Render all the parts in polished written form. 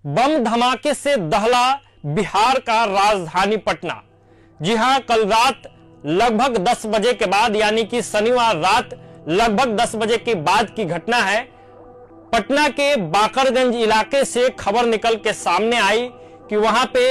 बम धमाके से दहला बिहार का राजधानी पटना। जी हां, कल रात लगभग 10 बजे के बाद, यानी कि शनिवार रात लगभग 10 बजे के बाद की घटना है। पटना के बाकरगंज इलाके से खबर निकल के सामने आई कि वहां पे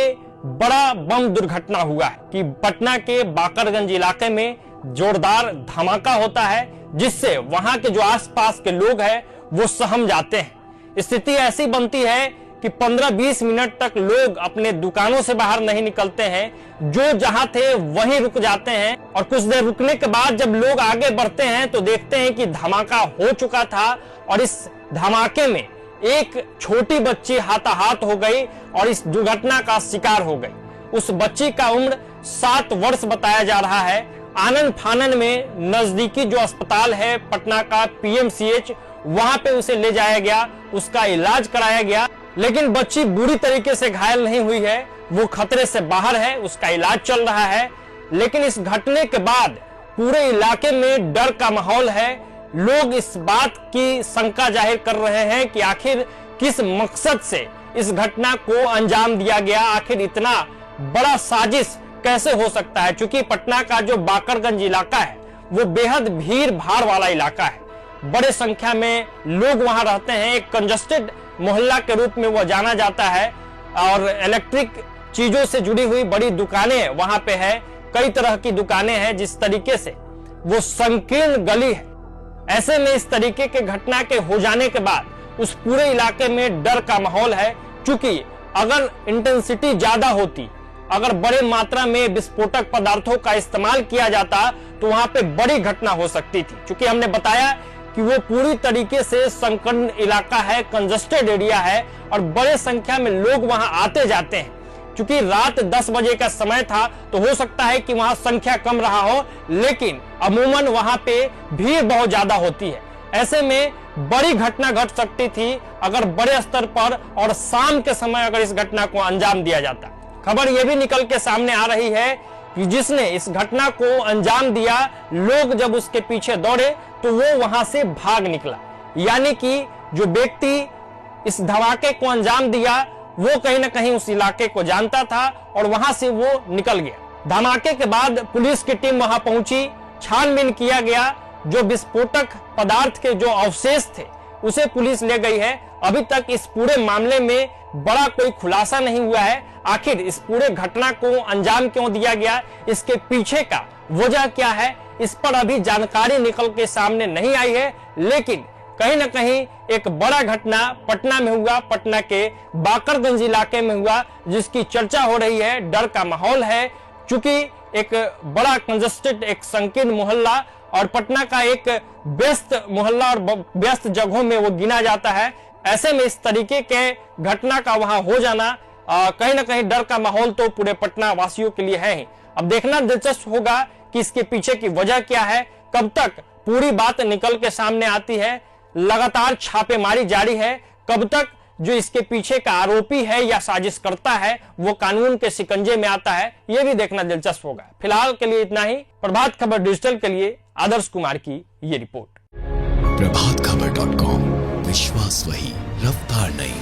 बड़ा बम दुर्घटना हुआ है, कि पटना के बाकरगंज इलाके में जोरदार धमाका होता है, जिससे वहां के जो आसपास के लोग हैं वो सहम जाते हैं। स्थिति ऐसी बनती है कि 15-20 मिनट तक लोग अपने दुकानों से बाहर नहीं निकलते हैं, जो जहां थे वहीं रुक जाते हैं। और कुछ देर रुकने के बाद जब लोग आगे बढ़ते हैं तो देखते हैं कि धमाका हो चुका था और इस धमाके में एक छोटी बच्ची हाथाहाथ हो गई और इस दुर्घटना का शिकार हो गई। उस बच्ची का उम्र 7 वर्ष बताया जा रहा है। आनन फानन में नजदीकी जो अस्पताल है पटना का पीएमसीएच, वहां पे उसे ले जाया गया, उसका इलाज कराया गया, लेकिन बच्ची बुरी तरीके से घायल नहीं हुई है, वो खतरे से बाहर है, उसका इलाज चल रहा है। लेकिन इस घटने के बाद पूरे इलाके में डर का माहौल है। लोग इस बात की शंका जाहिर कर रहे हैं कि आखिर किस मकसद से इस घटना को अंजाम दिया गया, आखिर इतना बड़ा साजिश कैसे हो सकता है। क्योंकि पटना का जो बाकरगंज इलाका है वो बेहद भीड़ भाड़ वाला इलाका है, बड़े संख्या में लोग वहां रहते हैं, एक कंजस्टेड मोहल्ला के रूप में वो जाना जाता है और इलेक्ट्रिक चीजों से जुड़ी हुई बड़ी दुकानें वहां पे है, कई तरह की दुकानें हैं। जिस तरीके से वो संकीर्ण गली है, ऐसे में इस तरीके के घटना के हो जाने के बाद उस पूरे इलाके में डर का माहौल है। क्योंकि अगर इंटेंसिटी ज्यादा होती, अगर बड़े मात्रा में विस्फोटक पदार्थों का इस्तेमाल किया जाता तो वहां पे बड़ी घटना हो सकती थी। क्योंकि हमने बताया कि वो पूरी तरीके से संकीर्ण इलाका है, कंजस्टेड एरिया है और बड़े संख्या में लोग वहां आते जाते हैं। क्योंकि रात 10 बजे का समय था तो हो सकता है कि वहां संख्या कम रहा हो, लेकिन अमूमन वहां पे भीड़ बहुत ज्यादा होती है। ऐसे में बड़ी घटना घट सकती थी अगर बड़े स्तर पर और शाम के समय अगर इस घटना को अंजाम दिया जाता। खबर यह भी निकल के सामने आ रही है कि जिसने इस घटना को अंजाम दिया, लोग जब उसके पीछे दौड़े तो वो वहां से भाग निकला। यानी कि जो व्यक्ति इस धमाके को अंजाम दिया वो कहीं ना कहीं उस इलाके को जानता था और वहां से वो निकल गया। धमाके के बाद पुलिस की टीम वहां पहुंची, छानबीन किया गया। जो विस्फोटक पदार्थ के जो अवशेष थे उसे पुलिस ले गई है। अभी तक इस पूरे मामले में बड़ा कोई खुलासा नहीं हुआ है। आखिर इस पूरे घटना को अंजाम क्यों दिया गया, इसके पीछे का वजह क्या है, इस पर अभी जानकारी निकल के सामने नहीं आई है। लेकिन कहीं ना कहीं एक बड़ा घटना पटना में हुआ, पटना के बाकरगंज इलाके में हुआ, जिसकी चर्चा हो रही है। डर का माहौल है क्योंकि एक बड़ा कंजस्टेड, एक संकीर्ण मोहल्ला और पटना का एक व्यस्त मोहल्ला और व्यस्त जगहों में वो गिना जाता है। ऐसे में इस तरीके के घटना का वहां हो जाना कहीं ना कहीं डर का माहौल तो पूरे पटना वासियों के लिए है ही। अब देखना दिलचस्प होगा कि इसके पीछे की वजह क्या है, कब तक पूरी बात निकल के सामने आती है। लगातार छापेमारी जारी है, कब तक जो इसके पीछे का आरोपी है या साजिश करता है वो कानून के शिकंजे में आता है, यह भी देखना दिलचस्प होगा। फिलहाल के लिए इतना ही। प्रभात खबर डिजिटल के लिए आदर्श कुमार की ये रिपोर्ट। प्रभातखबर.com, विश्वास वही, रफ्तार नहीं।